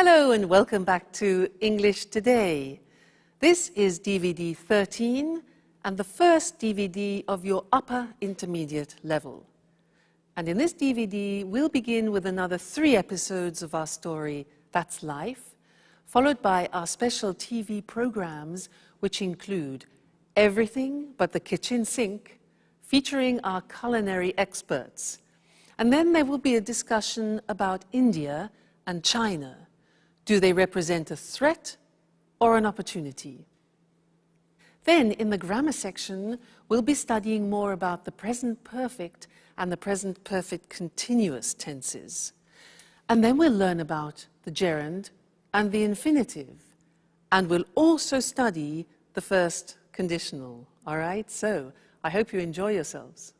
Hello and welcome back to English Today. This is DVD 13 and the first DVD of your upper intermediate level. And in this DVD, we'll begin with another 3 episodes of our story, That's Life, followed by our special TV programs, which include Everything But the Kitchen Sink, featuring our culinary experts. And then there will be a discussion about India and China. Do they represent a threat or an opportunity? Then, in the grammar section, we'll be studying more about the present perfect and the present perfect continuous tenses. And then we'll learn about the gerund and the infinitive. And we'll also study the first conditional. All right? So, I hope you enjoy yourselves.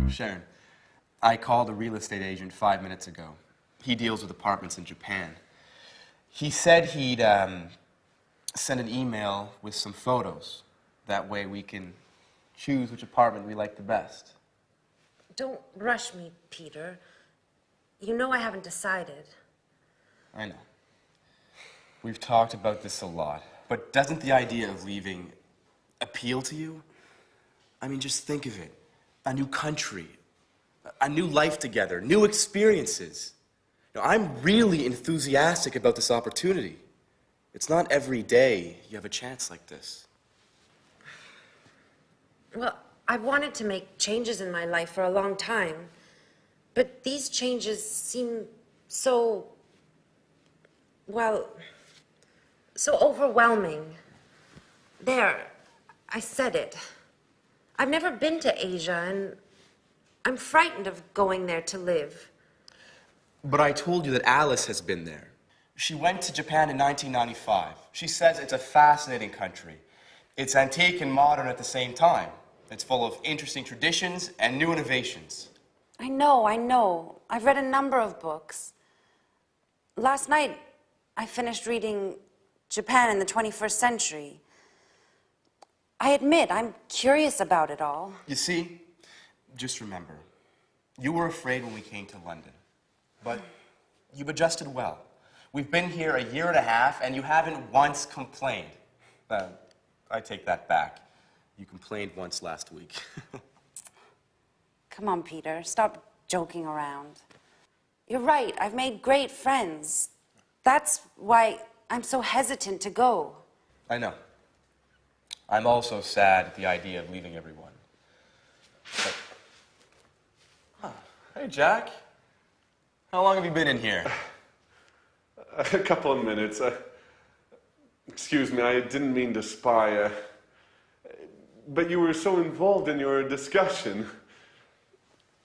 Sharon, I called a real estate agent 5 minutes ago. He deals with apartments in Japan. He said he'd send an email with some photos. That way we can choose which apartment we like the best. Don't rush me, Peter. You know I haven't decided. I know. We've talked about this a lot. But doesn't the idea of leaving appeal to you? I mean, just think of it. A new country, a new life together, new experiences. Now, I'm really enthusiastic about this opportunity. It's not every day you have a chance like this. Well, I've wanted to make changes in my life for a long time, but these changes seem so, well, so overwhelming. There, I said it. I've never been to Asia, and I'm frightened of going there to live. But I told you that Alice has been there. She went to Japan in 1995. She says it's a fascinating country. It's antique and modern at the same time. It's full of interesting traditions and new innovations. I know. I've read a number of books. Last night, I finished reading Japan in the 21st Century. I admit, I'm curious about it all. You see, just remember, you were afraid when we came to London, but you've adjusted well. We've been here a year and a half, and you haven't once complained. I take that back. You complained once last week. Come on, Peter, stop joking around. You're right, I've made great friends. That's why I'm so hesitant to go. I know. I'm also sad at the idea of leaving everyone. But... Hey, Jack. How long have you been in here? A couple of minutes. Excuse me, I didn't mean to spy. But you were so involved in your discussion.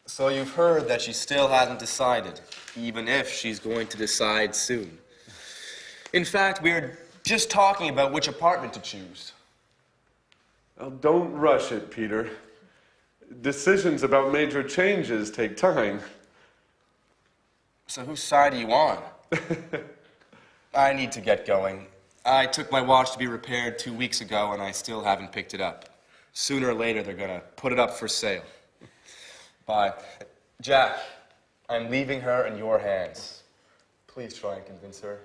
So you've heard that she still hasn't decided, even if she's going to decide soon. In fact, we're just talking about which apartment to choose. Well, don't rush it, Peter. Decisions about major changes take time. So whose side are you on? I need to get going. I took my watch to be repaired 2 weeks ago, and I still haven't picked it up. Sooner or later, they're gonna put it up for sale. Bye. Jack, I'm leaving her in your hands. Please try and convince her.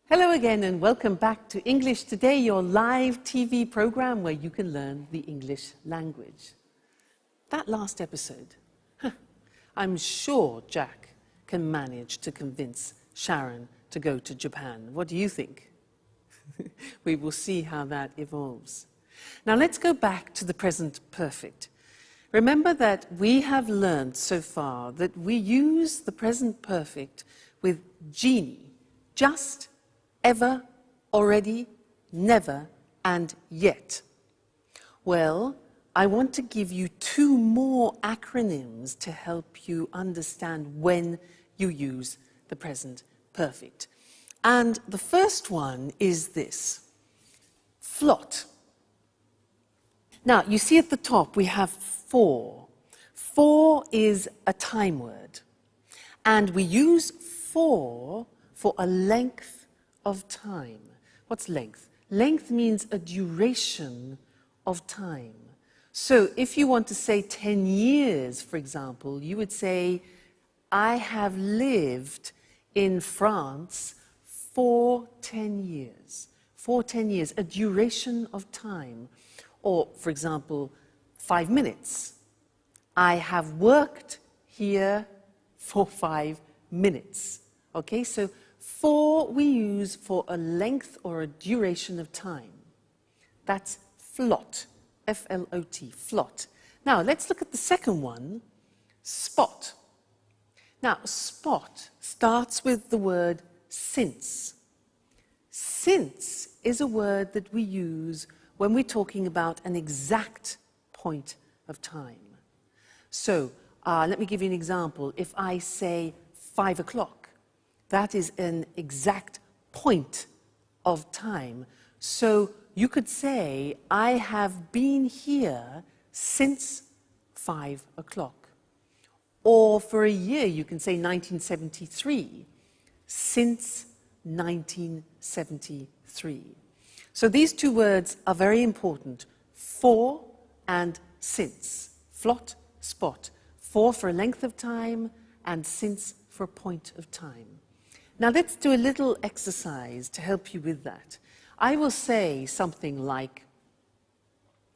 Hello again and welcome back to English Today, your live TV program where you can learn the English language. That last episode, I'm sure Jack can manage to convince Sharon to go to Japan. What do you think? We will see how that evolves. Now let's go back to the present perfect. Remember that we have learned so far that we use the present perfect with genie, just, ever, already, never, and yet. Well, I want to give you 2 more acronyms to help you understand when you use the present perfect. And the first one is this: flot. Now, you see at the top we have for. For is a time word. And we use for a length of time. What's length? Length means a duration of time. So if you want to say 10 years, for example, you would say, I have lived in France for 10 years. For 10 years, a duration of time. Or, for example, 5 minutes. I have worked here for 5 minutes. Okay, so for we use for a length or a duration of time. That's flot, F-L-O-T, flot. Now, let's look at the second one, spot. Now, spot starts with the word since. Since is a word that we use when we're talking about an exact point of time. So, let me give you an example. If I say 5 o'clock, that is an exact point of time. So you could say, I have been here since 5 o'clock. Or for a year, you can say 1973, since 1973. So these two words are very important, for and since. Flot, spot. For a length of time, and since for a point of time. Now let's do a little exercise to help you with that. I will say something like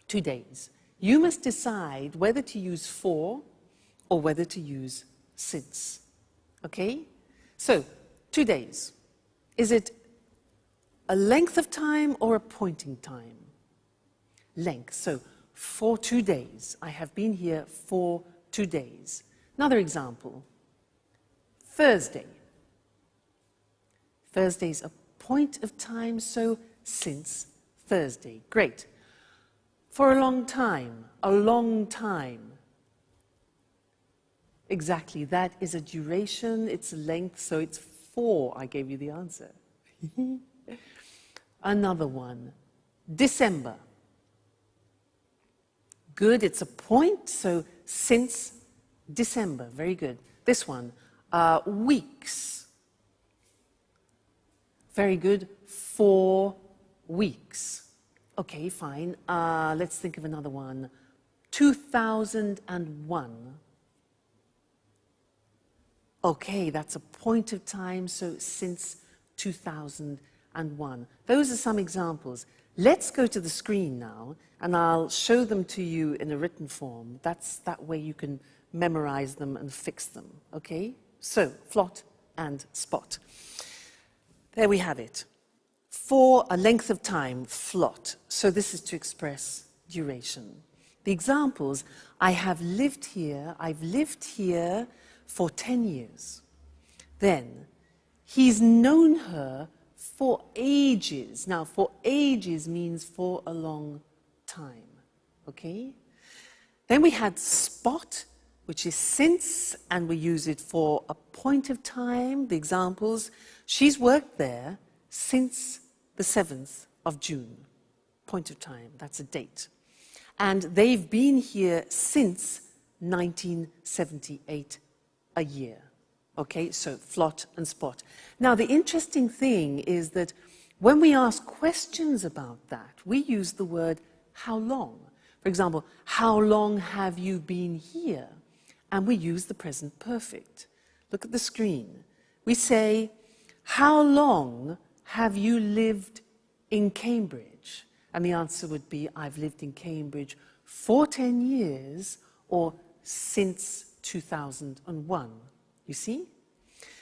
2 days. You must decide whether to use for or whether to use since. Okay? So, 2 days. Is it a length of time or a point in time? Length. So, for 2 days. I have been here for 2 days. Another example. Thursday. Thursday's a point of time, so since Thursday. Great. For a long time. A long time. Exactly, that is a duration, it's a length, so it's for. I gave you the answer. Another one. December. Good, it's a point, so since December. Very good. This one. Weeks. Very good. 4 weeks. Okay, fine. Let's think of another one. 2001. Okay, that's a point of time, so since 2001. Those are some examples. Let's go to the screen now, and I'll show them to you in a written form. That way you can memorize them and fix them, okay? So, flot and spot. There we have it. For a length of time, flot. So this is to express duration. The examples, I've lived here for 10 years. Then, he's known her for ages. Now, for ages means for a long time, okay? Then we had spot, which is since, and we use it for a point of time. The examples, she's worked there since the 7th of June. Point of time, that's a date. And they've been here since 1978, a year. Okay, so flot and spot. Now, the interesting thing is that when we ask questions about that, we use the word how long. For example, how long have you been here? And we use the present perfect. Look at the screen. We say, how long have you lived in Cambridge? And the answer would be, I've lived in Cambridge for 10 years or since 2001. You see?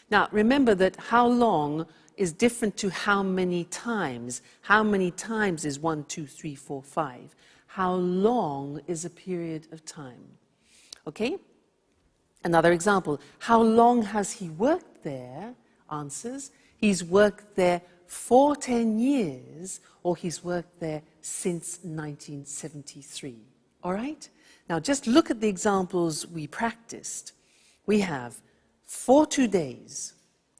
Now, remember that how long is different to how many times. How many times is 1, 2, 3, 4, 5. How long is a period of time? Okay? Another example. How long has he worked there? Answers. He's worked there for 10 years, or he's worked there since 1973. All right? Now, just look at the examples we practiced. We have for 2 days,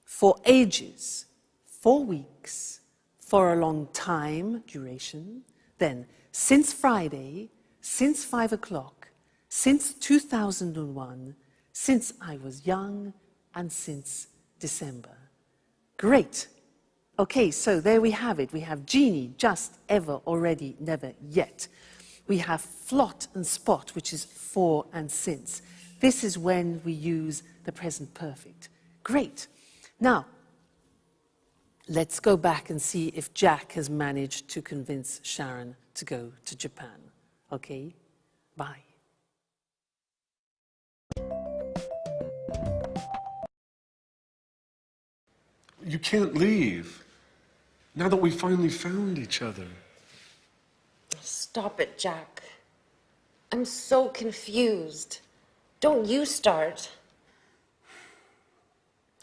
for ages, 4 weeks, for a long time, duration, then since Friday, since 5 o'clock, since 2001, since I was young, and since December. Great. Okay, so there we have it. We have genie, just, ever, already, never, yet. We have flot and spot, which is for and since. This is when we use the present perfect. Great. Now, let's go back and see if Jack has managed to convince Sharon to go to Japan. Okay? Bye. You can't leave. Now that we finally found each other. Stop it, Jack. I'm so confused. Don't you start.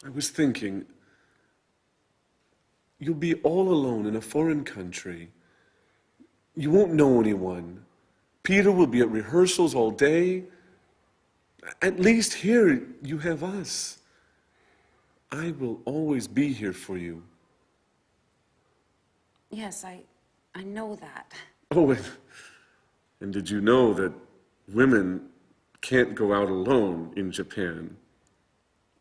I was thinking, you'll be all alone in a foreign country. You won't know anyone. Peter will be at rehearsals all day. At least here you have us. I will always be here for you. Yes, I know that. Oh, and did you know that women can't go out alone in Japan?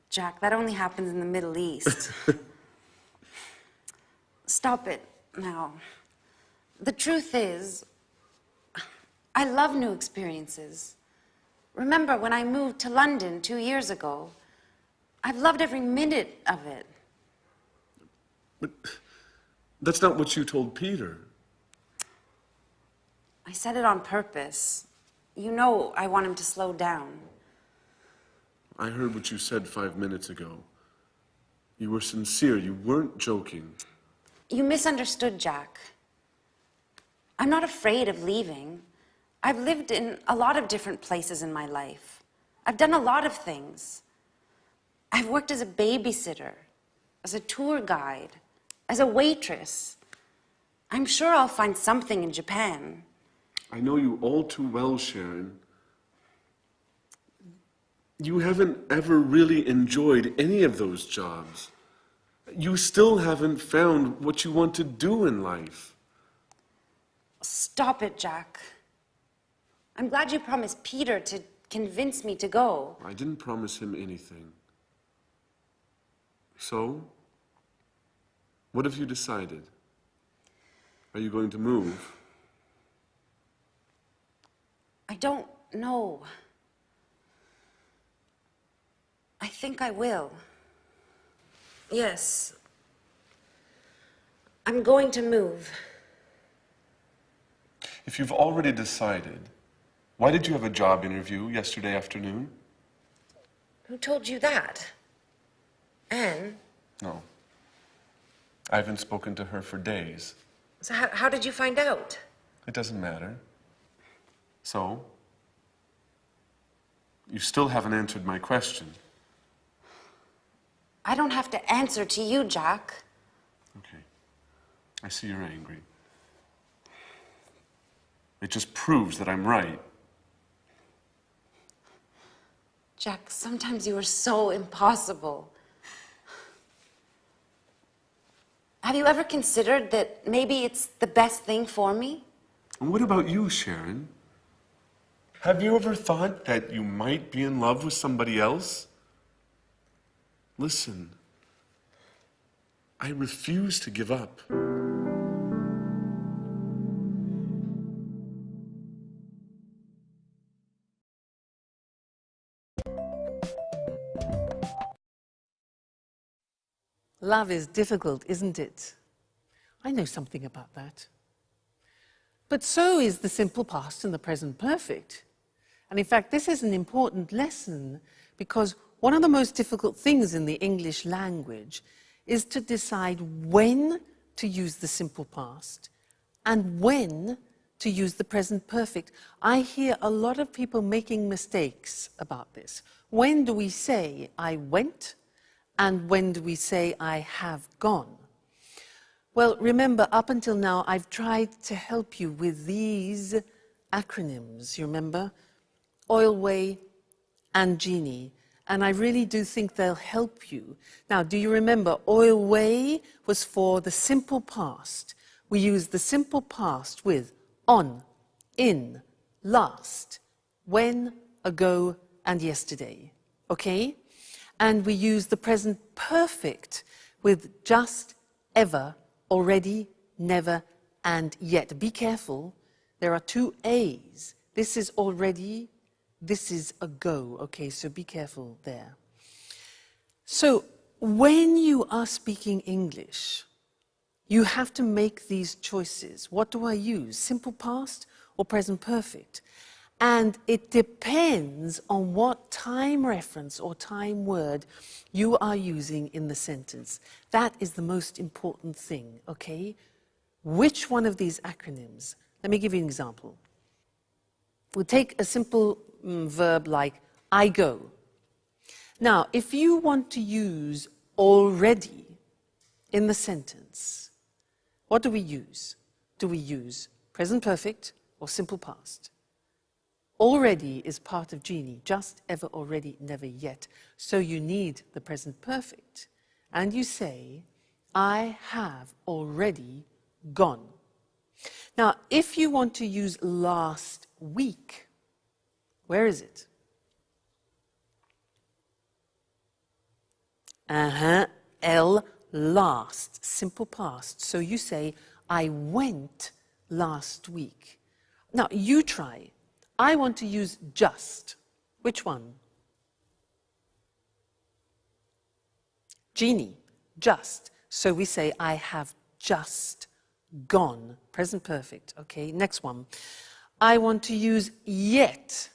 Jack, that only happens in the Middle East. Stop it now. The truth is, I love new experiences. Remember when I moved to London 2 years ago? I've loved every minute of it. But that's not what you told Peter. I said it on purpose. You know I want him to slow down. I heard what you said 5 minutes ago. You were sincere. You weren't joking. You misunderstood, Jack. I'm not afraid of leaving. I've lived in a lot of different places in my life. I've done a lot of things. I've worked as a babysitter, as a tour guide, as a waitress. I'm sure I'll find something in Japan. I know you all too well, Sharon. You haven't ever really enjoyed any of those jobs. You still haven't found what you want to do in life. Stop it, Jack. I'm glad you promised Peter to convince me to go. I didn't promise him anything. So, what have you decided? Are you going to move? I don't know. I think I will. Yes. I'm going to move. If you've already decided, why did you have a job interview yesterday afternoon? Who told you that? Anne? No. I haven't spoken to her for days. So how did you find out? It doesn't matter. So, you still haven't answered my question. I don't have to answer to you, Jack. Okay. I see you're angry. It just proves that I'm right. Jack, sometimes you are so impossible. Have you ever considered that maybe it's the best thing for me? And what about you, Sharon? Have you ever thought that you might be in love with somebody else? Listen, I refuse to give up. Love is difficult, isn't it? I know something about that. But so is the simple past and the present perfect. And in fact, this is an important lesson because one of the most difficult things in the English language is to decide when to use the simple past and when to use the present perfect. I hear a lot of people making mistakes about this. When do we say I went? And when do we say I have gone? Well, remember, up until now, I've tried to help you with these acronyms, you remember? Oilway and Genie. And I really do think they'll help you. Now, do you remember, Oilway was for the simple past. We use the simple past with on, in, last, when, ago, and yesterday. Okay? And we use the present perfect with just, ever, already, never, and yet. Be careful, there are two A's. This is already, this is ago. Okay, so be careful there. So, when you are speaking English, you have to make these choices. What do I use? Simple past or present perfect? And it depends on what time reference or time word you are using in the sentence. That is the most important thing, okay? Which one of these acronyms? Let me give you an example. We'll take a simple verb like I go. Now, if you want to use already in the sentence, what do we use? Do we use present perfect or simple past? Already is part of Genie, just, ever, already, never, yet. So you need the present perfect. And you say, I have already gone. Now, if you want to use last week, where is it? L, last, simple past. So you say, I went last week. Now, you try. I want to use just. Which one? Genie, just. So we say, I have just gone. Present perfect. Okay, next one. I want to use yet.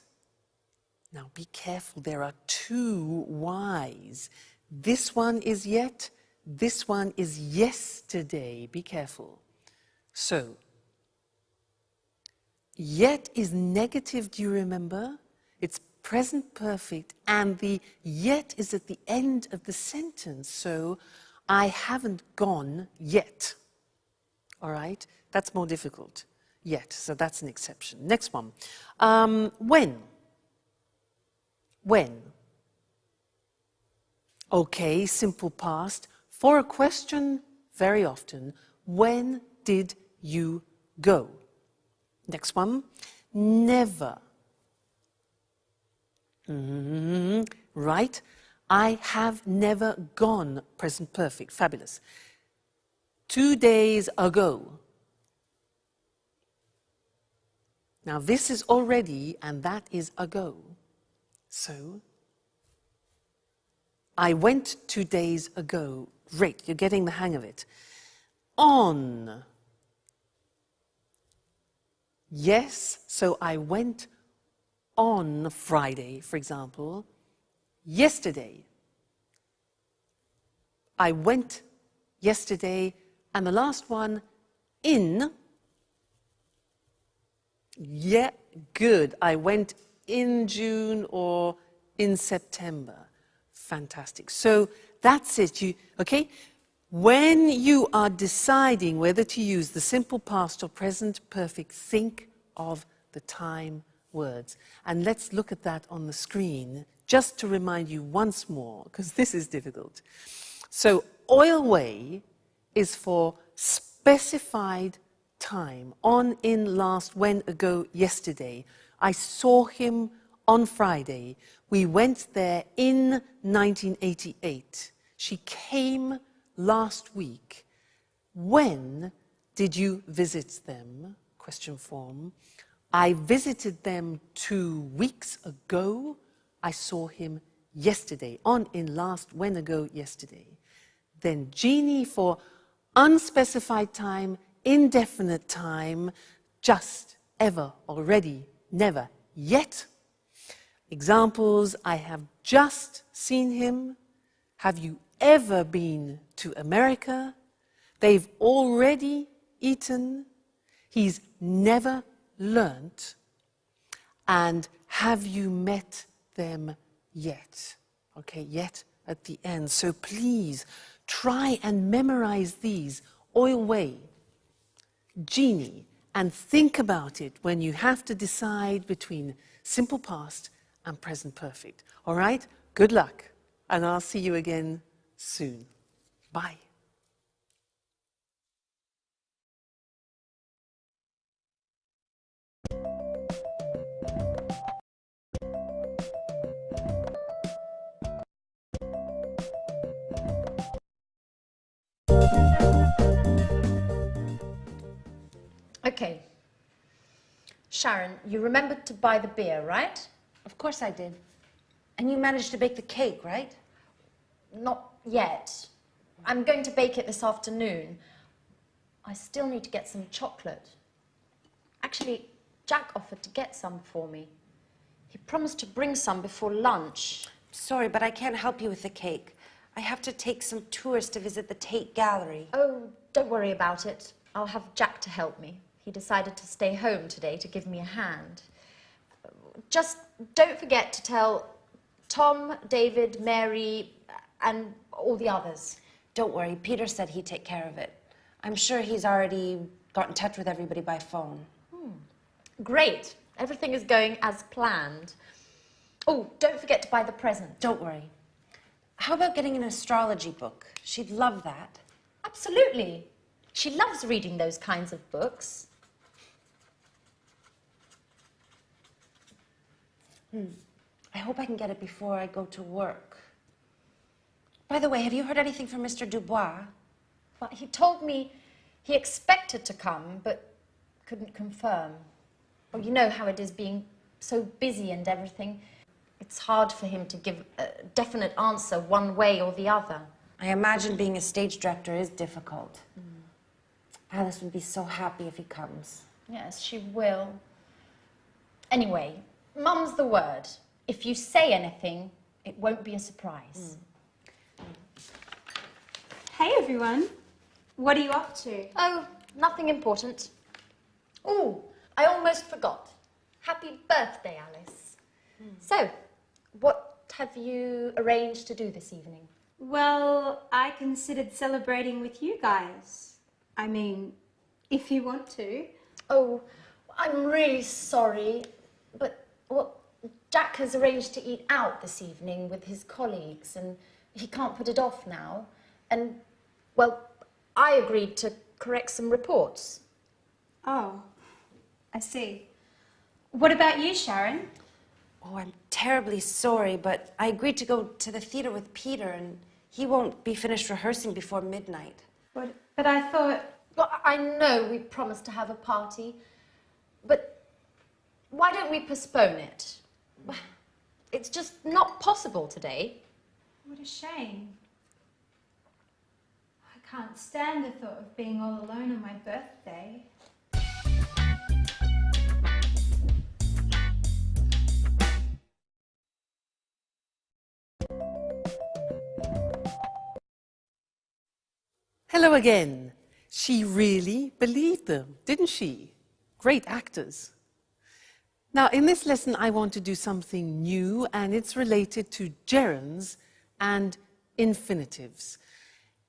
Now be careful, there are two Y's. This one is yet, this one is yesterday. Be careful. So, yet is negative, do you remember? It's present perfect, and the yet is at the end of the sentence. So, I haven't gone yet. All right? That's more difficult. Yet, so that's an exception. Next one. When? When? Okay, simple past. For a question, very often, when did you go? Next one. Never. Right? I have never gone. Present perfect. Fabulous. 2 days ago. Now this is already and that is ago. So, I went 2 days ago. Great, you're getting the hang of it. On. Yes, so I went on Friday, for example. Yesterday. I went yesterday. And the last one, in. Yeah, good. I went in June or in September. Fantastic. So that's it. Okay? When you are deciding whether to use the simple past or present perfect, think of the time words. And let's look at that on the screen just to remind you once more, because this is difficult. So, oil way is for specified time, on, in, last, when, ago, yesterday. I saw him on Friday. We went there in 1988. She came last week. When did you visit them? Question form. I visited them 2 weeks ago. I saw him yesterday. On, in, last, when, ago, yesterday. Then Genie for unspecified time, indefinite time, just, ever, already, never, yet. Examples, I have just seen him. Have you ever been to America? They've already eaten. He's never learnt. And have you met them yet? Okay, yet at the end. So please try and memorize these. Oil way, Genie, and think about it when you have to decide between simple past and present perfect. All right? Good luck, and I'll see you again soon. Bye. Okay. Sharon, you remembered to buy the beer, right? Of course I did. And you managed to bake the cake, right? Not yet. I'm going to bake it this afternoon. I still need to get some chocolate. Actually, Jack offered to get some for me. He promised to bring some before lunch. Sorry, but I can't help you with the cake. I have to take some tours to visit the Tate Gallery. Oh, don't worry about it. I'll have Jack to help me. He decided to stay home today to give me a hand. Just don't forget to tell Tom, David, Mary, and all the others. Don't worry, Peter said he'd take care of it. I'm sure he's already got in touch with everybody by phone. Great. Everything is going as planned. Oh, don't forget to buy the present. Don't worry. How about getting an astrology book? She'd love that. Absolutely. She loves reading those kinds of books. I hope I can get it before I go to work. By the way, have you heard anything from Mr. Dubois? Well, he told me he expected to come, but couldn't confirm. Well, you know how it is being so busy and everything. It's hard for him to give a definite answer one way or the other. I imagine being a stage director is difficult. Alice would be so happy if he comes. Yes, she will. Anyway, mum's the word. If you say anything, it won't be a surprise. Hey everyone, what are you up to? Oh, nothing important. Oh, I almost forgot. Happy birthday, Alice. So, what have you arranged to do this evening? Well, I considered celebrating with you guys. I mean, if you want to. Oh, I'm really sorry, but, well, Jack has arranged to eat out this evening with his colleagues, and he can't put it off now. And, well, I agreed to correct some reports. Oh, I see. What about you, Sharon? Oh, I'm terribly sorry, but I agreed to go to the theater with Peter, and he won't be finished rehearsing before midnight. But I thought... Well, I know we promised to have a party, but why don't we postpone it? It's just not possible today. What a shame. I can't stand the thought of being all alone on my birthday. Hello again. She really believed them, didn't she? Great actors. Now, in this lesson, I want to do something new, and it's related to gerunds and infinitives.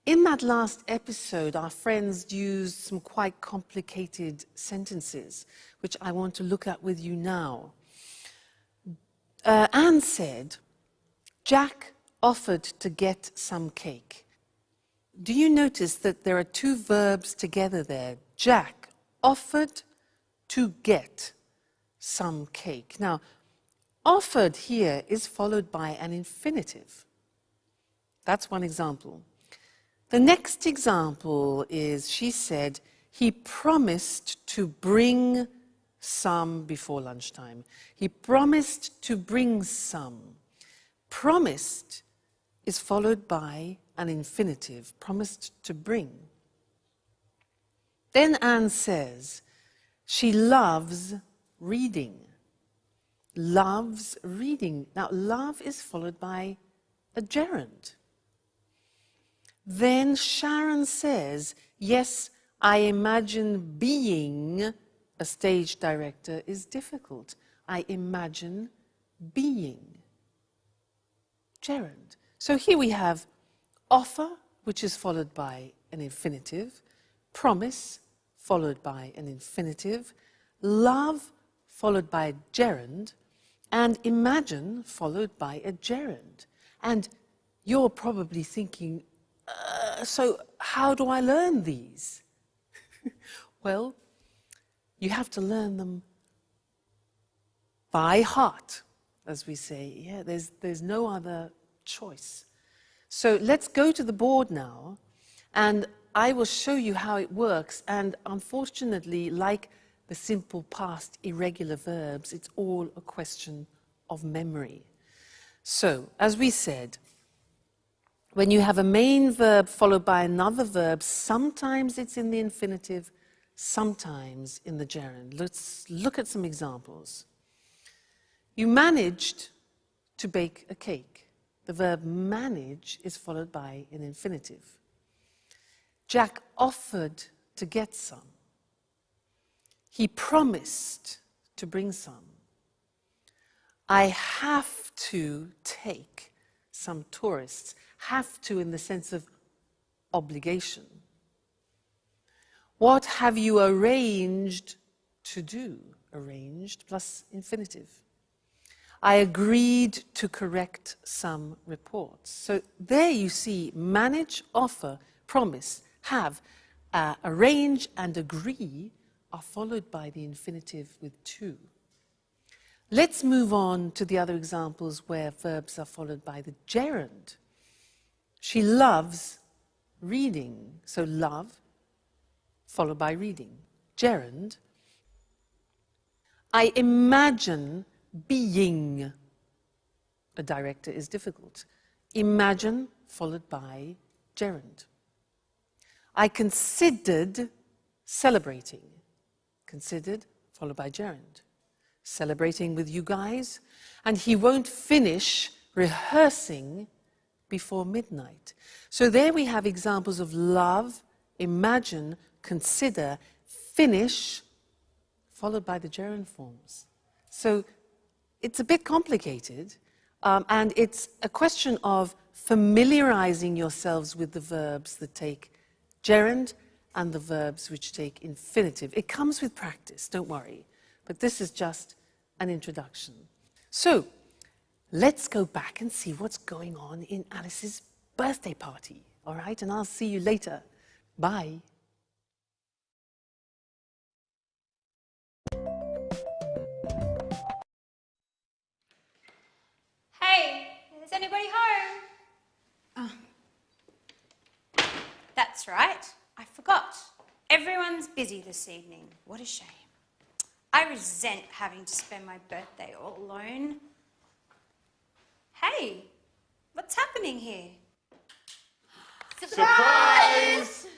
In that last episode, our friends used some quite complicated sentences, which I want to look at with you now. Anne said, Jack offered to get some cake. Do you notice that there are two verbs together there? Jack offered to get some cake. Now, offered here is followed by an infinitive. That's one example. The next example is, she said, he promised to bring some before lunchtime. He promised to bring some. Promised is followed by an infinitive, promised to bring. Then Anne says, she loves reading. Loves reading. Now, love is followed by a gerund. Then Sharon says, yes, I imagine being a stage director is difficult. I imagine being. Gerund. So here we have offer, which is followed by an infinitive, promise, followed by an infinitive, love, followed by a gerund, and imagine, followed by a gerund. And you're probably thinking, so how do I learn these? Well, you have to learn them by heart, as we say. Yeah, there's no other choice. So let's go to the board now, and I will show you how it works. And unfortunately, like the simple past irregular verbs, it's all a question of memory. So, as we said, when you have a main verb followed by another verb, sometimes it's in the infinitive, sometimes in the gerund. Let's look at some examples. You managed to bake a cake. The verb manage is followed by an infinitive. Jack offered to get some. He promised to bring some. I have to take some tourists. Have to in the sense of obligation. What have you arranged to do? Arranged plus infinitive. I agreed to correct some reports. So there you see manage, offer, promise, have, arrange and agree are followed by the infinitive with to. Let's move on to the other examples where verbs are followed by the gerund. She loves reading. So love followed by reading. Gerund. I imagine being a director is difficult. Imagine followed by gerund. I considered celebrating. Considered followed by gerund. Celebrating with you guys, and he won't finish rehearsing before midnight. So there we have examples of love, imagine, consider, finish, followed by the gerund forms. So it's a bit complicated, and it's a question of familiarizing yourselves with the verbs that take gerund and the verbs which take infinitive. It comes with practice, don't worry. But this is just an introduction. So, let's go back and see what's going on in Alice's birthday party, all right? And I'll see you later. Bye. Hey, is anybody home? Oh. That's right, I forgot. Everyone's busy this evening. What a shame. I resent having to spend my birthday all alone. Hey, what's happening here? Surprise!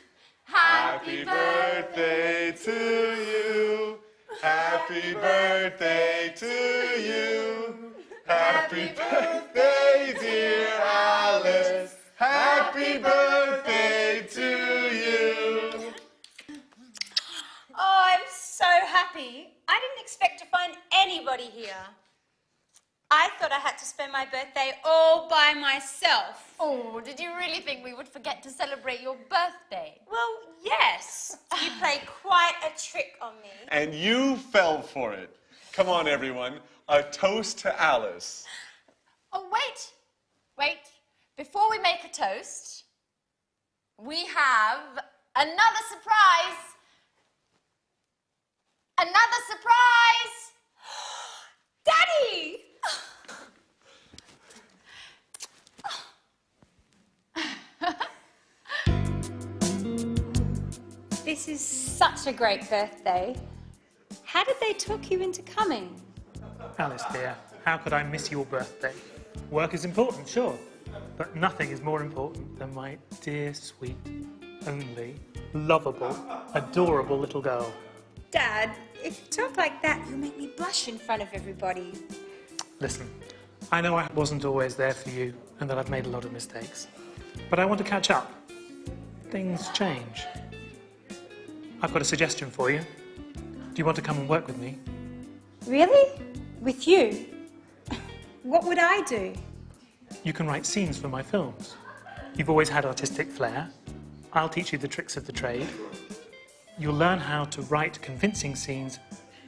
Happy birthday to you. Happy birthday to you. Happy birthday, dear Alice. Happy birthday to you. Oh, I'm so happy. I didn't expect to find anybody here. I thought I had to spend my birthday all by myself. Oh, did you really think we would forget to celebrate your birthday? Well, yes. You played quite a trick on me. And you fell for it. Come on, everyone. A toast to Alice. Oh, wait. Before we make a toast, we have another surprise. Another surprise! Daddy! This is such a great birthday. How did they talk you into coming? Alice, dear, how could I miss your birthday? Work is important, sure, but nothing is more important than my dear, sweet, only, lovable, adorable little girl. Dad, if you talk like that, you'll make me blush in front of everybody. Listen, I know I wasn't always there for you and that I've made a lot of mistakes, but I want to catch up. Things change. I've got a suggestion for you. Do you want to come and work with me? Really? With you? What would I do? You can write scenes for my films. You've always had artistic flair. I'll teach you the tricks of the trade. You'll learn how to write convincing scenes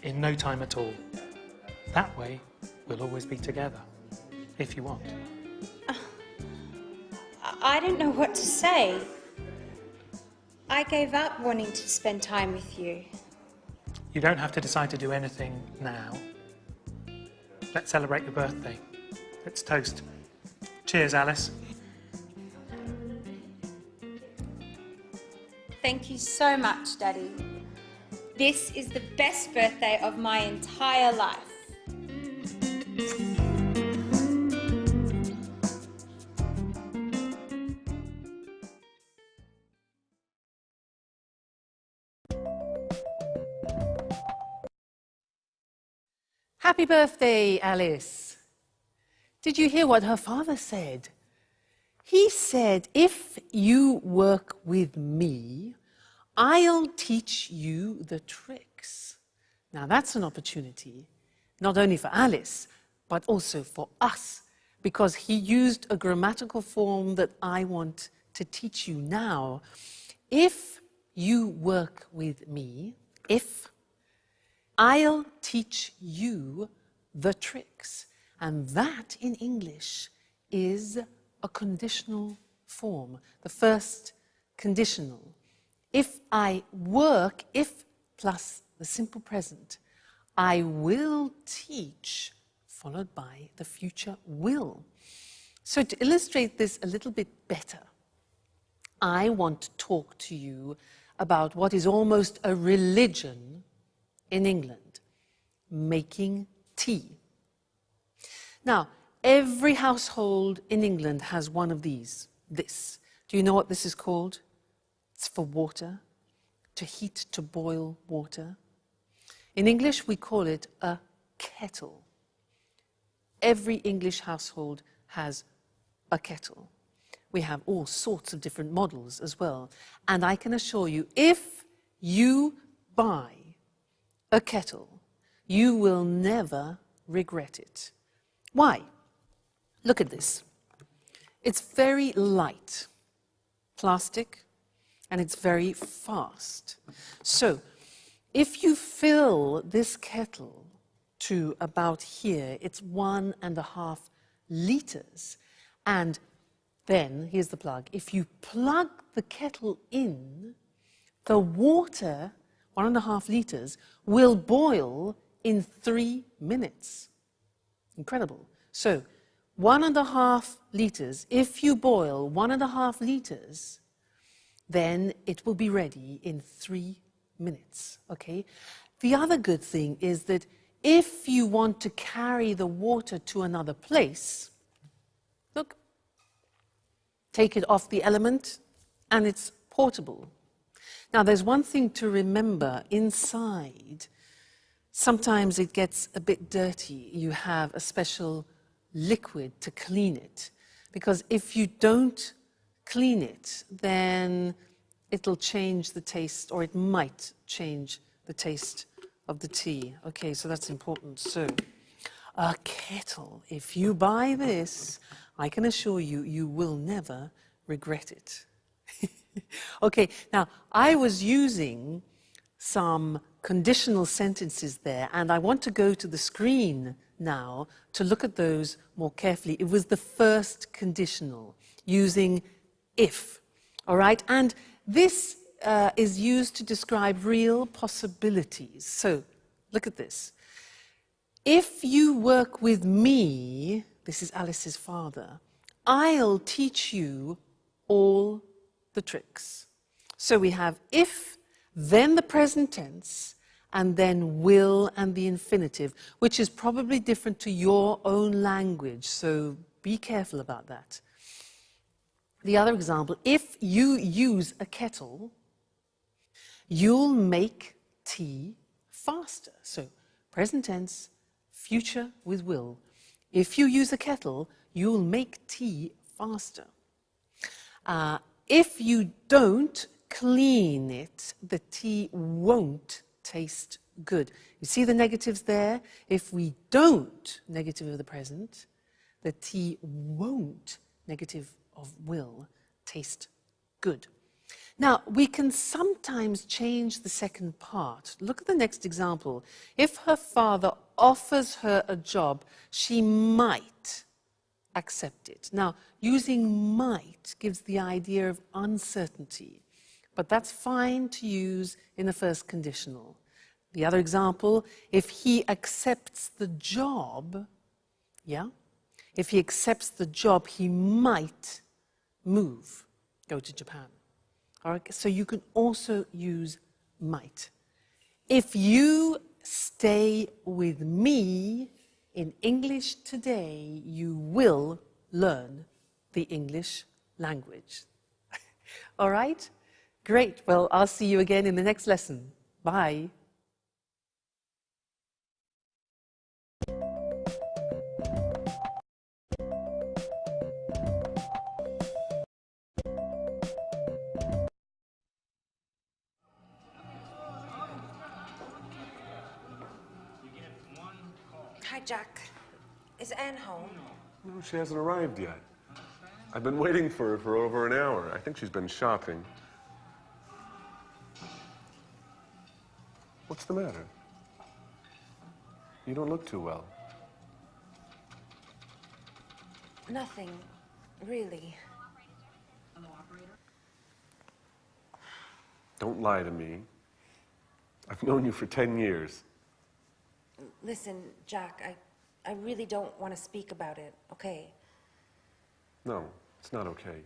in no time at all. That way, we'll always be together, if you want. I don't know what to say. I gave up wanting to spend time with you. You don't have to decide to do anything now. Let's celebrate your birthday. Let's toast. Cheers, Alice. Thank you so much, Daddy. This is the best birthday of my entire life. Happy birthday, Alice. Did you hear what her father said? He said, if you work with me, I'll teach you the tricks. Now that's an opportunity, not only for Alice, but also for us, because he used a grammatical form that I want to teach you now. If you work with me, I'll teach you the tricks. And that in English is a conditional form, the first conditional. If I work, if plus the simple present, I will teach, followed by the future will. So to illustrate this a little bit better, I want to talk to you about what is almost a religion in England, making tea. Now, every household in England has one of these, this. Do you know what this is called? It's for water, to heat, to boil water. In English, we call it a kettle. Every English household has a kettle. We have all sorts of different models as well. And I can assure you, if you buy a kettle, you will never regret it. Why? Look at this. It's very light, plastic, and it's very fast. So, if you fill this kettle to about here, it's 1.5 liters. And then, here's the plug. If you plug the kettle in, the water, 1.5 liters, will boil in 3 minutes. Incredible. So, 1.5 liters, if you boil 1.5 liters, then it will be ready in 3 minutes, okay? The other good thing is that if you want to carry the water to another place, look, take it off the element, and it's portable. Now, there's one thing to remember. Inside, sometimes it gets a bit dirty. You have a special liquid to clean it, because if you don't clean it, then it'll change the taste, or it might change the taste of the tea. Okay, so that's important. So, a kettle. If you buy this, I can assure you, you will never regret it. Okay, now, I was using some conditional sentences there, and I want to go to the screen now to look at those more carefully. It was the first conditional, using if, all right? And this is used to describe real possibilities. So, look at this. If you work with me, this is Alice's father, I'll teach you all the tricks. So we have if, then the present tense, and then will and the infinitive, which is probably different to your own language, so be careful about that. The other example, if you use a kettle, you'll make tea faster. So present tense, future with will. If you use a kettle, you'll make tea faster. If you don't clean it, the tea won't taste good. You see the negatives there? If we don't, negative of the present, the tea won't, negative of will, taste good. Now, we can sometimes change the second part. Look at the next example. If her father offers her a job, she might accept it. Now, using might gives the idea of uncertainty, but that's fine to use in the first conditional. The other example, if he accepts the job, yeah? If he accepts the job, he might move, go to Japan. All right, so you can also use might. If you stay with me in English today, you will learn the English language. All right? Great. Well, I'll see you again in the next lesson. Bye. Hi, Jack. Is Anne home? No, she hasn't arrived yet. I've been waiting for her for over an hour. I think she's been shopping. What's the matter? You don't look too well. Nothing, really. Don't lie to me. I've known you for 10 years. Listen, Jack, I really don't want to speak about it, okay? No, it's not okay.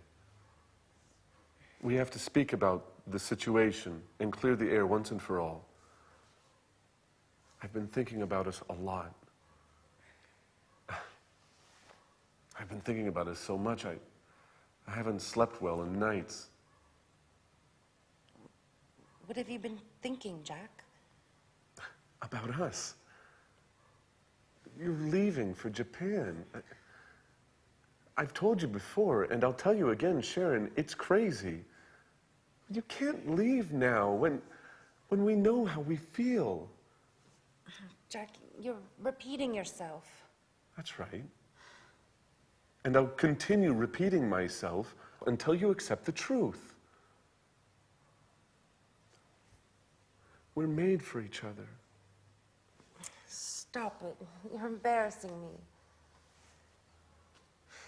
We have to speak about the situation and clear the air once and for all. I've been thinking about us a lot. I've been thinking about us so much, I haven't slept well in nights. What have you been thinking, Jack? About us. You're leaving for Japan. I've told you before, and I'll tell you again, Sharon, it's crazy. You can't leave now when we know how we feel. Jack, you're repeating yourself. That's right. And I'll continue repeating myself until you accept the truth. We're made for each other. Stop it. You're embarrassing me.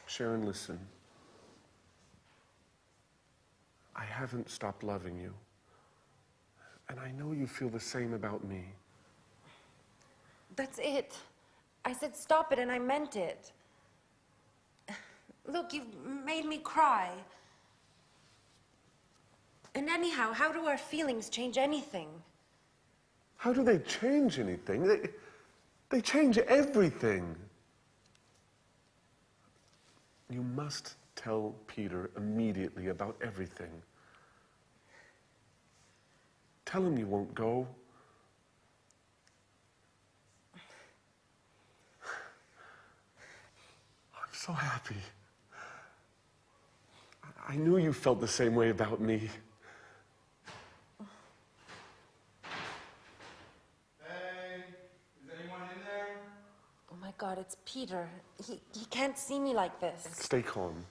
Sharon, listen. I haven't stopped loving you. And I know you feel the same about me. That's it. I said stop it and I meant it. Look, you've made me cry. And anyhow, how do our feelings change anything? How do they change anything? They change everything. You must tell Peter immediately about everything. Tell him you won't go. I'm so happy. I knew you felt the same way about me. Oh my God, it's Peter. He can't see me like this. Stay calm.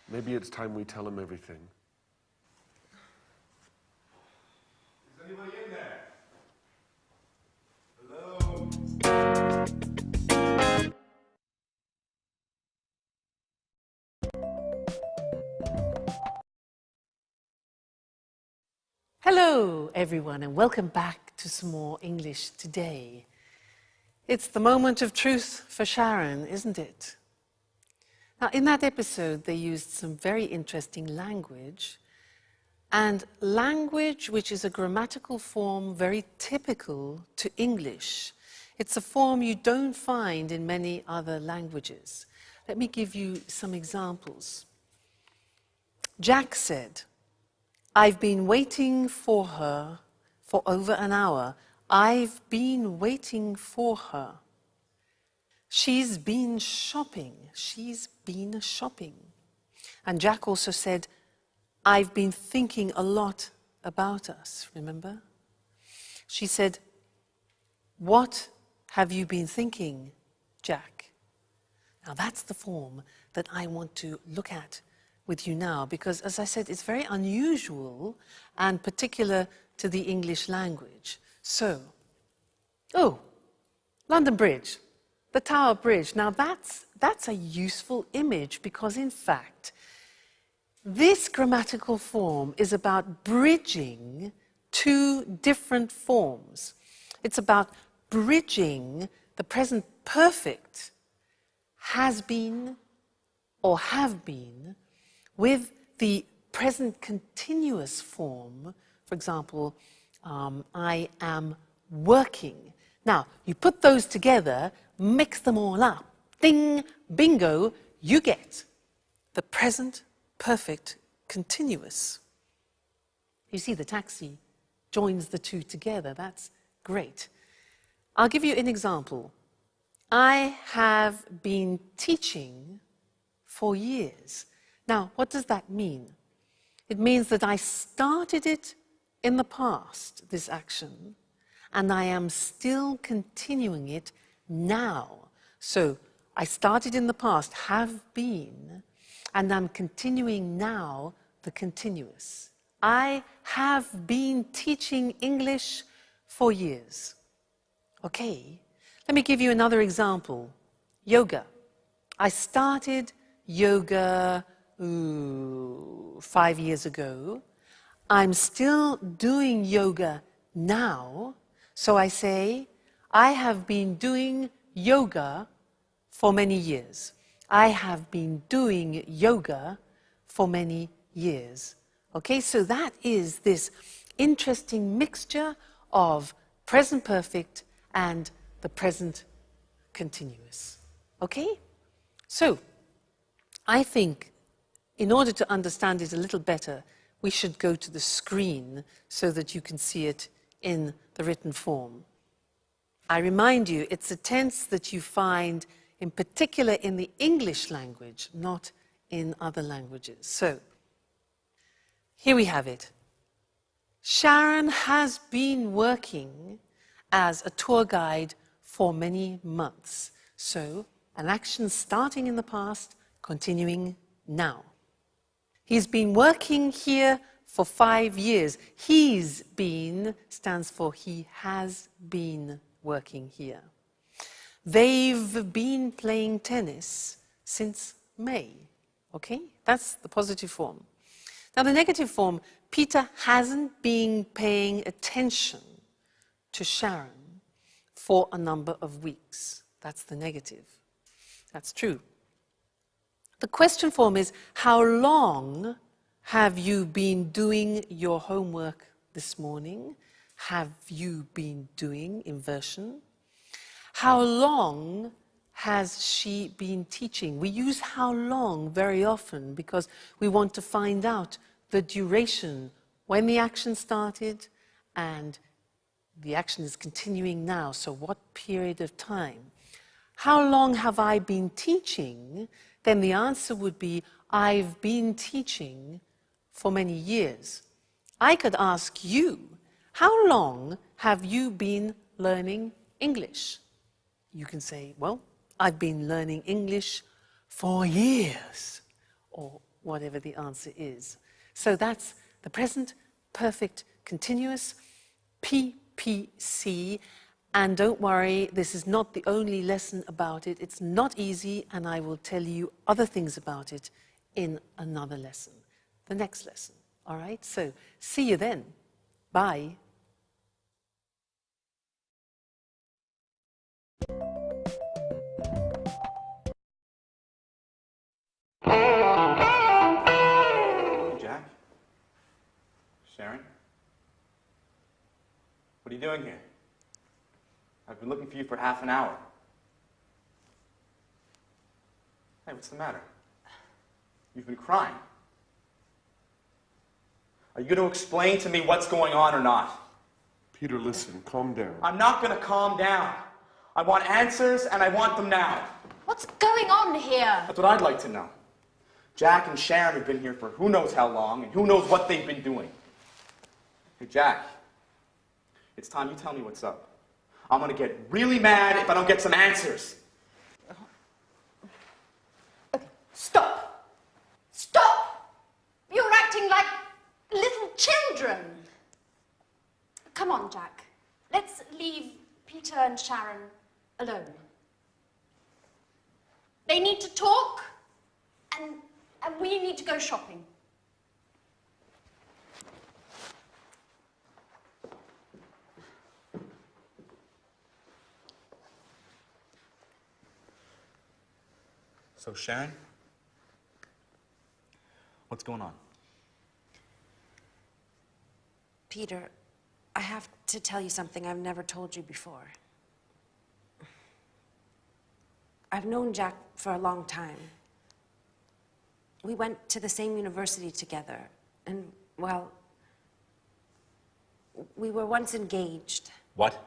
Maybe it's time we tell him everything. Is anybody in there? Hello? Hello, everyone, and welcome back to some more English today. It's the moment of truth for Sharon, isn't it? Now, in that episode, they used some very interesting language, and language which is a grammatical form very typical to English. It's a form you don't find in many other languages. Let me give you some examples. Jack said, "I've been waiting for her for over an hour. I've been waiting for her. She's been shopping. She's been shopping." And Jack also said, "I've been thinking a lot about us," remember? She said, "What have you been thinking, Jack?" Now that's the form that I want to look at with you now, because as I said, it's very unusual and particular to the English language. So, London Bridge, the Tower Bridge. Now that's a useful image because in fact, this grammatical form is about bridging two different forms. It's about bridging the present perfect has been or have been with the present continuous form, for example, I am working. Now, you put those together, mix them all up, ding, bingo, you get the present perfect continuous. You see, the taxi joins the two together. That's great. I'll give you an example. I have been teaching for years. Now, what does that mean? It means that I started it in the past, this action, and I am still continuing it now. So I started in the past, have been, and I'm continuing now the continuous. I have been teaching English for years. Okay, let me give you another example. Yoga. I started yoga 5 years ago. I'm still doing yoga now. So I say, I have been doing yoga for many years. I have been doing yoga for many years. Okay, so that is this interesting mixture of present perfect and the present continuous. Okay? So, I think in order to understand it a little better, we should go to the screen so that you can see it in the written form. I remind you, it's a tense that you find in particular in the English language, not in other languages. So, here we have it. Sharon has been working as a tour guide for many months. So, an action starting in the past, continuing now. He's been working here for 5 years. He's been stands for he has been working here. They've been playing tennis since May. Okay? That's the positive form. Now, the negative form, Peter hasn't been paying attention to Sharon for a number of weeks. That's the negative. That's true. The question form is, how long have you been doing your homework this morning? Have you been doing inversion? How long has she been teaching? We use how long very often because we want to find out the duration, when the action started and the action is continuing now, so what period of time? How long have I been teaching? Then the answer would be, I've been teaching for many years. I could ask you, how long have you been learning English? You can say, well, I've been learning English for years, or whatever the answer is. So that's the present perfect continuous, PPC. And don't worry, this is not the only lesson about it. It's not easy, and I will tell you other things about it in another lesson, the next lesson. All right? So see you then. Bye. Jack? Sharon? What are you doing here? I've been looking for you for half an hour. Hey, what's the matter? You've been crying. Are you going to explain to me what's going on or not? Peter, listen, calm down. I'm not going to calm down. I want answers, and I want them now. What's going on here? That's what I'd like to know. Jack and Sharon have been here for who knows how long, and who knows what they've been doing. Hey, Jack, it's time you tell me what's up. I'm going to get really mad if I don't get some answers. Okay, stop. Stop! You're acting like little children. Come on, Jack. Let's leave Peter and Sharon alone. They need to talk, and we need to go shopping. So, Sharon, what's going on? Peter, I have to tell you something I've never told you before. I've known Jack for a long time. We went to the same university together, and, well, we were once engaged. What?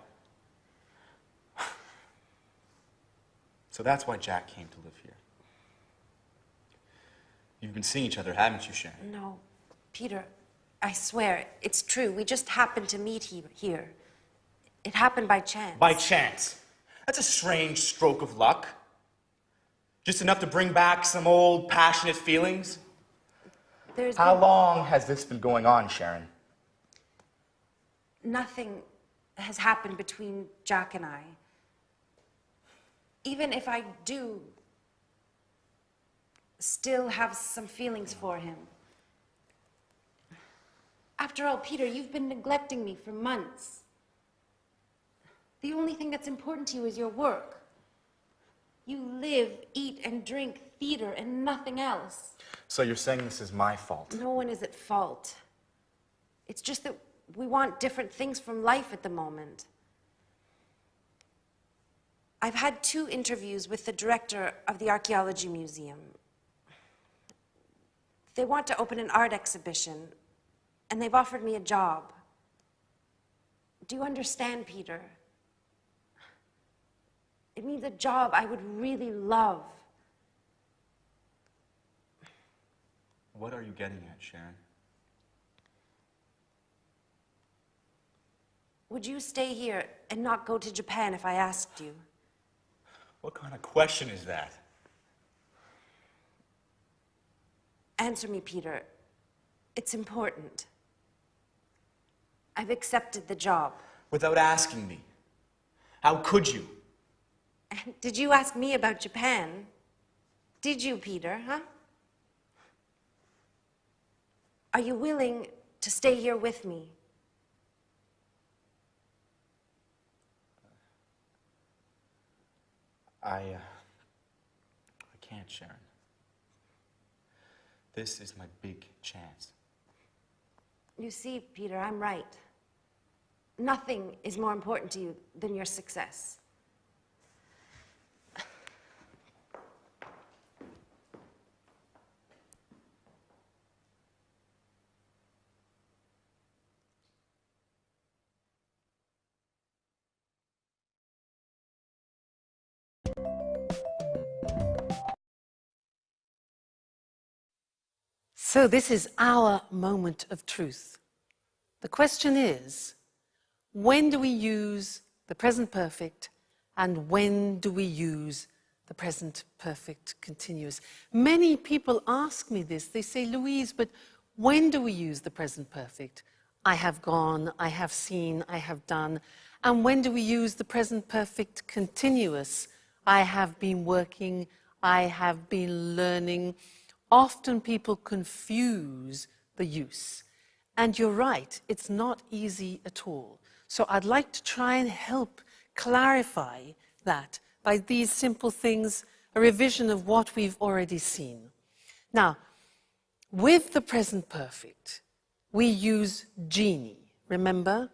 So that's why Jack came to live here. You've been seeing each other, haven't you, Sharon? No, Peter, I swear, it's true. We just happened to meet here. It happened by chance. By chance. That's a strange stroke of luck. Just enough to bring back some old passionate feelings. How long has this been going on, Sharon? Nothing has happened between Jack and I. Even if I do still have some feelings for him. After all, Peter, you've been neglecting me for months. The only thing that's important to you is your work. You live, eat, and drink theater and nothing else. So you're saying this is my fault? No one is at fault. It's just that we want different things from life at the moment. I've had 2 interviews with the director of the Archaeology Museum. They want to open an art exhibition, and they've offered me a job. Do you understand, Peter? It means a job I would really love. What are you getting at, Sharon? Would you stay here and not go to Japan if I asked you? What kind of question is that? Answer me, Peter. It's important. I've accepted the job. Without asking me. How could you? Did you ask me about Japan? Did you, Peter, huh? Are you willing to stay here with me? I can't, Sharon. This is my big chance. You see, Peter, I'm right. Nothing is more important to you than your success. So this is our moment of truth. The question is, when do we use the present perfect and when do we use the present perfect continuous? Many people ask me this. They say, Louise, but when do we use the present perfect? I have gone, I have seen, I have done. And when do we use the present perfect continuous? I have been working, I have been learning. Often people confuse the use. And you're right, it's not easy at all. So I'd like to try and help clarify that by these simple things, a revision of what we've already seen. Now, with the present perfect, we use genie. Remember?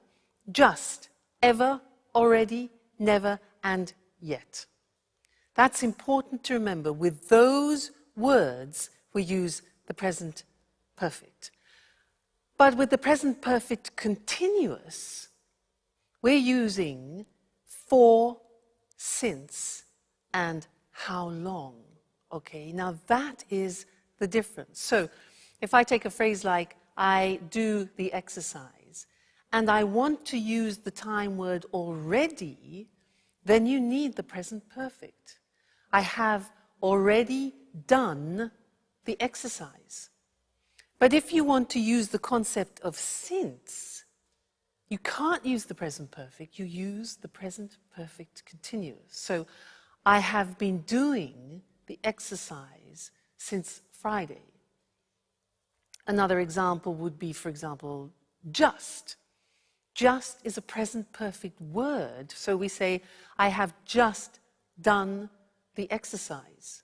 Just, ever, already, never, and yet. That's important to remember. With those words, we use the present perfect. But with the present perfect continuous, we're using for, since, and how long. Okay, now that is the difference. So if I take a phrase like, I do the exercise, and I want to use the time word already, then you need the present perfect. I have already done the exercise. But if you want to use the concept of since, you can't use the present perfect, you use the present perfect continuous. So I have been doing the exercise since Friday. Another example would be, for example, just. Just is a present perfect word. So we say, I have just done the exercise.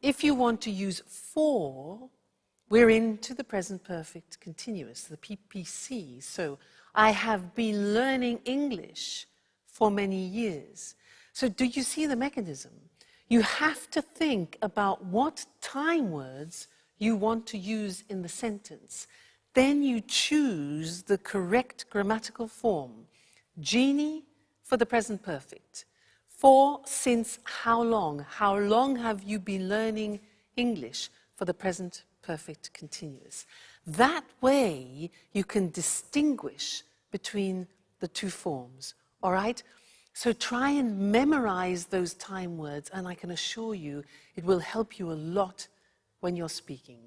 If you want to use for, We're into the present perfect continuous, the PPC. So I have been learning English for many years. So do you see the mechanism? You have to think about what time words you want to use in the sentence. Then you choose the correct grammatical form. Genie for the present perfect. For, since, how long? How long have you been learning English for the present perfect continuous? That way you can distinguish between the two forms, all right? So try and memorize those time words, and I can assure you it will help you a lot when you're speaking.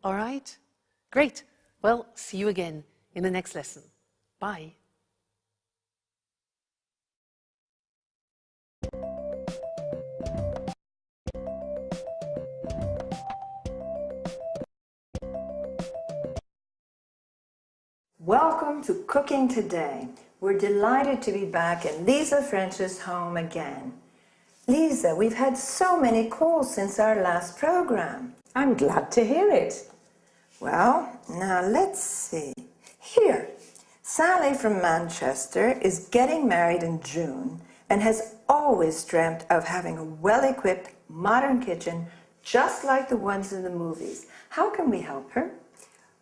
All right? Great. Well, see you again in the next lesson. Bye. Welcome to Cooking Today. We're delighted to be back in Lisa French's home again. Lisa, we've had so many calls since our last program. I'm glad to hear it. Well, now let's see. Here, Sally from Manchester is getting married in June and has always dreamt of having a well-equipped modern kitchen just like the ones in the movies. How can we help her?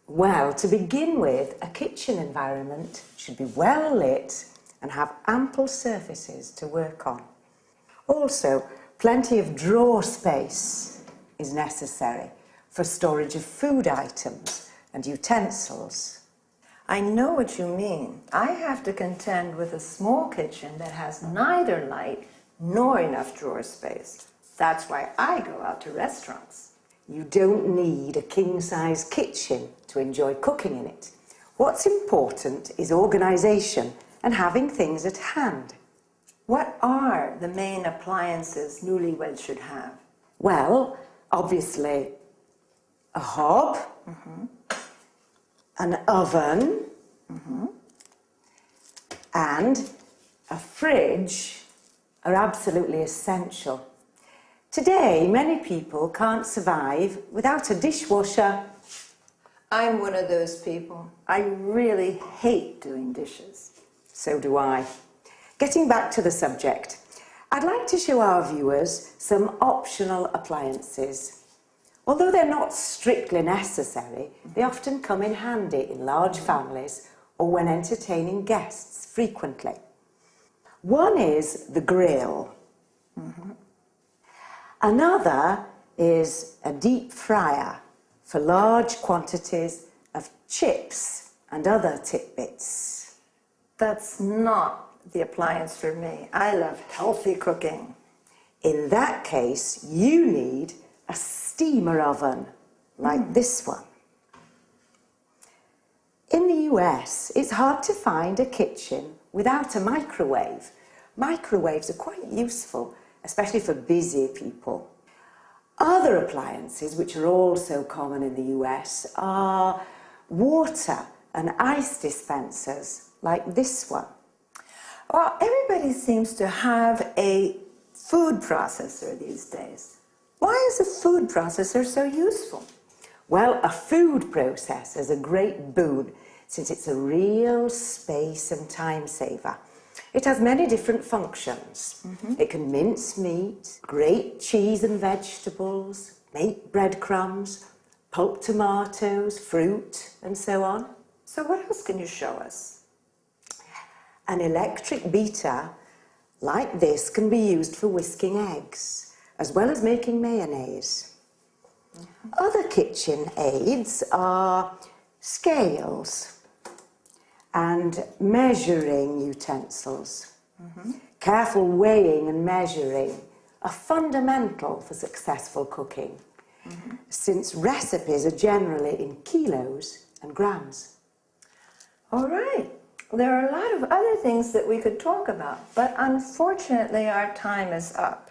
Well, to begin with, a kitchen environment should be well lit and have ample surfaces to work on. Also, plenty of drawer space is necessary for storage of food items and utensils. I know what you mean. I have to contend with a small kitchen that has neither light nor enough drawer space. That's why I go out to restaurants. You don't need a king-size kitchen to enjoy cooking in it. What's important is organisation and having things at hand. What are the main appliances newlyweds should have? Well, obviously, a hob, an oven, and a fridge are absolutely essential. Today, many people can't survive without a dishwasher. I'm one of those people. I really hate doing dishes. So do I. Getting back to the subject, I'd like to show our viewers some optional appliances. Although they're not strictly necessary, they often come in handy in large families or when entertaining guests frequently. One is the grill. Another is a deep fryer for large quantities of chips and other tidbits. That's not the appliance for me. I love healthy cooking. In that case, you need a steamer oven like this one. In the US, it's hard to find a kitchen without a microwave. Microwaves are quite useful, especially for busy people. Other appliances, which are also common in the US, are water and ice dispensers, like this one. Well, everybody seems to have a food processor these days. Why is a food processor so useful? Well, a food processor is a great boon since it's a real space and time saver. It has many different functions. It can mince meat, grate cheese and vegetables, make breadcrumbs, pulp tomatoes, fruit, and so on. So what else can you show us? An electric beater like this can be used for whisking eggs, as well as making mayonnaise. Other kitchen aids are scales and measuring utensils. Careful weighing and measuring are fundamental for successful cooking, since recipes are generally in kilos and grams. All right. There are a lot of other things that we could talk about, but unfortunately our time is up.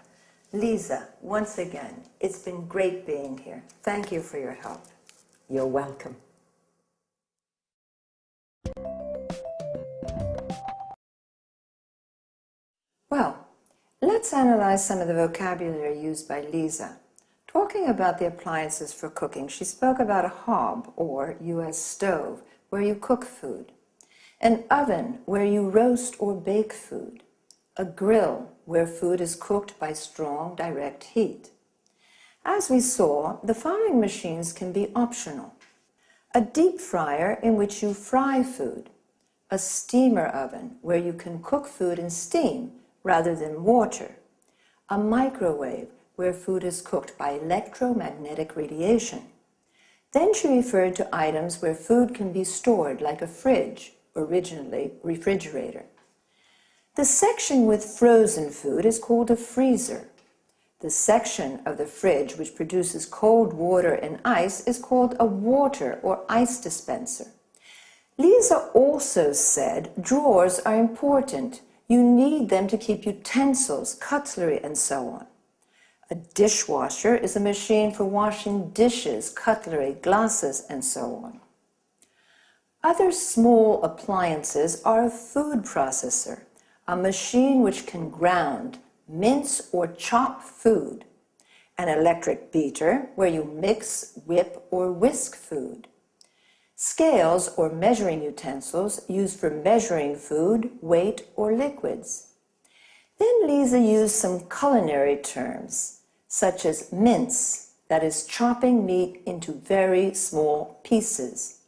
Lisa, once again, it's been great being here. Thank you for your help. You're welcome. Well, let's analyze some of the vocabulary used by Lisa. Talking about the appliances for cooking, she spoke about a hob, or U.S. stove, where you cook food, an oven where you roast or bake food, a grill where food is cooked by strong direct heat. As we saw, the following machines can be optional: a deep fryer in which you fry food, a steamer oven where you can cook food in steam rather than water, a microwave where food is cooked by electromagnetic radiation. Then she referred to items where food can be stored, like a fridge, originally refrigerator. The section with frozen food is called a freezer. The section of the fridge which produces cold water and ice is called a water or ice dispenser. Lisa also said drawers are important. You need them to keep utensils, cutlery, and so on. A dishwasher is a machine for washing dishes, cutlery, glasses, and so on. Other small appliances are a food processor, a machine which can ground, mince, or chop food, an electric beater where you mix, whip, or whisk food, scales or measuring utensils used for measuring food, weight, or liquids. Then Lisa used some culinary terms, such as mince, that is chopping meat into very small pieces.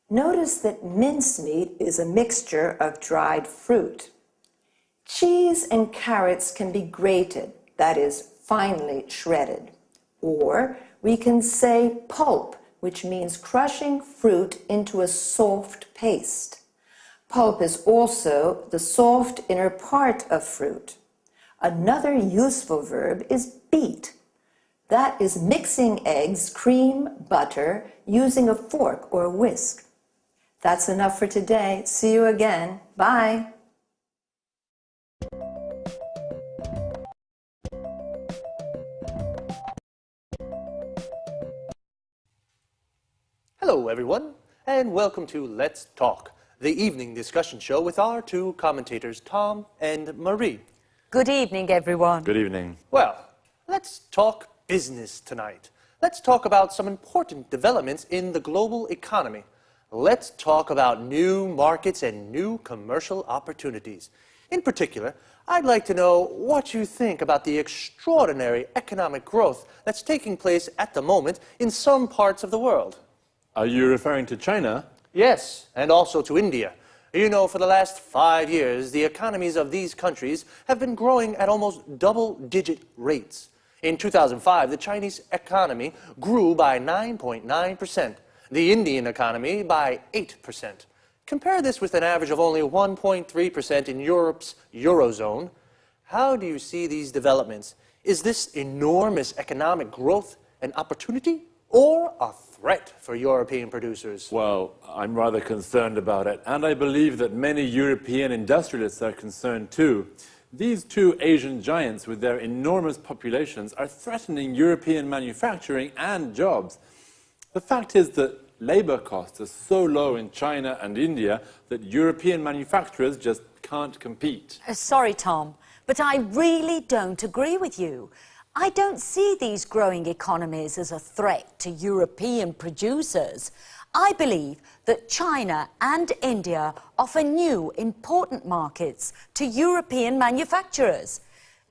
Notice that mincemeat is a mixture of dried fruit. Cheese and carrots can be grated, that is, finely shredded. Or we can say pulp, which means crushing fruit into a soft paste. Pulp is also the soft inner part of fruit. Another useful verb is beat. That is mixing eggs, cream, butter, using a fork or a whisk. That's enough for today. See you again. Bye. Hello, everyone, and welcome to Let's Talk, the evening discussion show with our two commentators, Tom and Marie. Good evening, everyone. Good evening. Well, let's talk business tonight. Let's talk about some important developments in the global economy. Let's talk about new markets and new commercial opportunities. In particular, I'd like to know what you think about the extraordinary economic growth that's taking place at the moment in some parts of the world. Are you referring to China? Yes, and also to India. You know, for the last 5 years, the economies of these countries have been growing at almost double-digit rates. In 2005, the Chinese economy grew by 9.9%, the Indian economy by 8%. Compare this with an average of only 1.3% in Europe's Eurozone. How do you see these developments? Is this enormous economic growth an opportunity or a threat for European producers? Well, I'm rather concerned about it, and I believe that many European industrialists are concerned too. These two Asian giants with their enormous populations are threatening European manufacturing and jobs. The fact is that labor costs are so low in China and India that European manufacturers just can't compete. Sorry, Tom, but I really don't agree with you. I don't see these growing economies as a threat to European producers. I believe that China and India offer new, important markets to European manufacturers.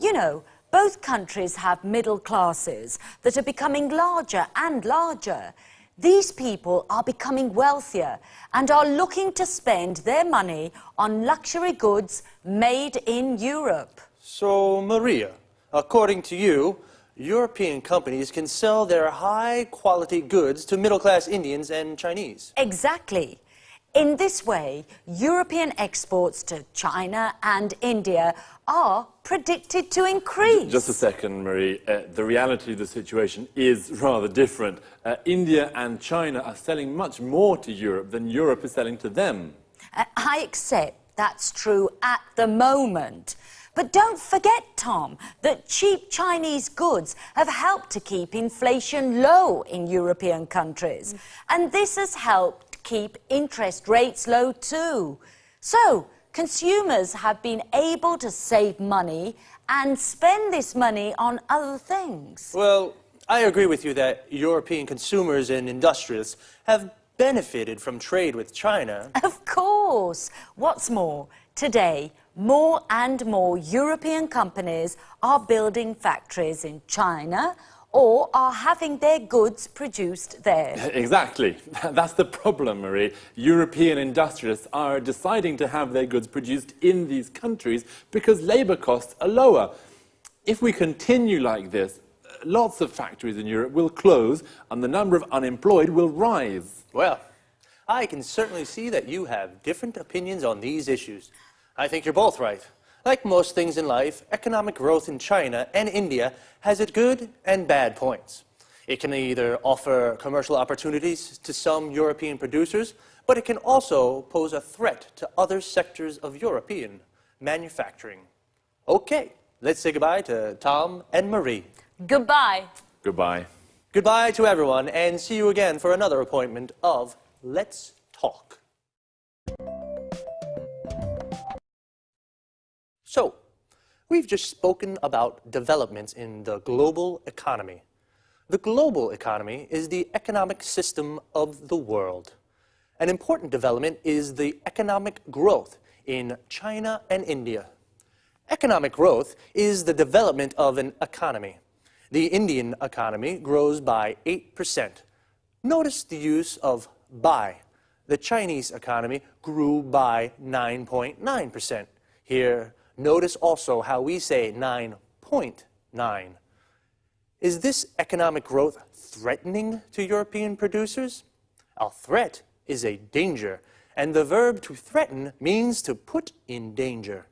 You know, both countries have middle classes that are becoming larger and larger. These people are becoming wealthier and are looking to spend their money on luxury goods made in Europe. So, Maria, according to you, European companies can sell their high-quality goods to middle-class Indians and Chinese. Exactly. In this way, European exports to China and India are predicted to increase. Just a second, Marie. The reality of the situation is rather different. India and China are selling much more to Europe than Europe is selling to them. I accept that's true at the moment. But don't forget, Tom, that cheap Chinese goods have helped to keep inflation low in European countries. And this has helped keep interest rates low too. So, consumers have been able to save money and spend this money on other things. Well, I agree with you that European consumers and industrialists have benefited from trade with China. Of course. What's more, today, more and more European companies are building factories in China or are having their goods produced there. Exactly. That's the problem, Marie. European industrialists are deciding to have their goods produced in these countries because labor costs are lower. If we continue like this, lots of factories in Europe will close and the number of unemployed will rise. Well, I can certainly see that you have different opinions on these issues. I think you're both right. Like most things in life, economic growth in China and India has its good and bad points. It can either offer commercial opportunities to some European producers, but it can also pose a threat to other sectors of European manufacturing. Okay, let's say goodbye to Tom and Marie. Goodbye. Goodbye. Goodbye to everyone, and see you again for another appointment of Let's Talk. So, we've just spoken about developments in the global economy. The global economy is the economic system of the world. An important development is the economic growth in China and India. Economic growth is the development of an economy. The Indian economy grows by 8%. Notice the use of by. The Chinese economy grew by 9.9%. Here, notice also how we say 9.9. Is this economic growth threatening to European producers? A threat is a danger, and the verb to threaten means to put in danger.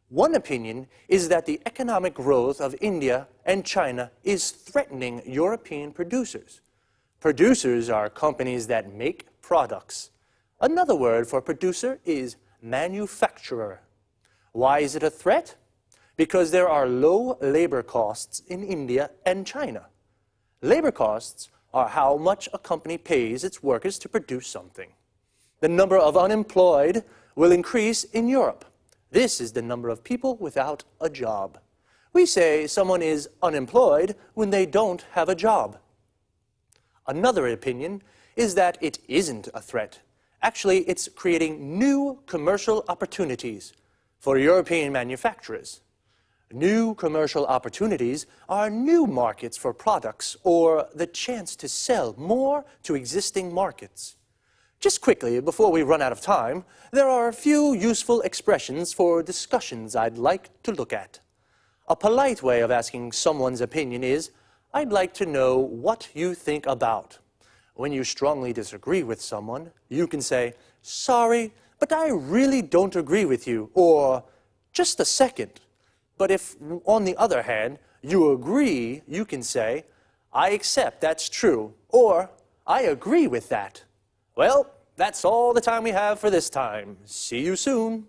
One opinion is that the economic growth of India and China is threatening European producers. Producers are companies that make products. Another word for producer is manufacturer. Why is it a threat? Because there are low labor costs in India and China. Labor costs are how much a company pays its workers to produce something. The number of unemployed will increase in Europe. This is the number of people without a job. We say someone is unemployed when they don't have a job. Another opinion is that it isn't a threat. Actually, it's creating new commercial opportunities for European manufacturers. New commercial opportunities are new markets for products or the chance to sell more to existing markets. Just quickly, before we run out of time, there are a few useful expressions for discussions I'd like to look at. A polite way of asking someone's opinion is, I'd like to know what you think about. When you strongly disagree with someone, you can say, sorry, but I really don't agree with you, or just a second. But if, on the other hand, you agree, you can say, I accept that's true, or I agree with that. Well, that's all the time we have for this time. See you soon.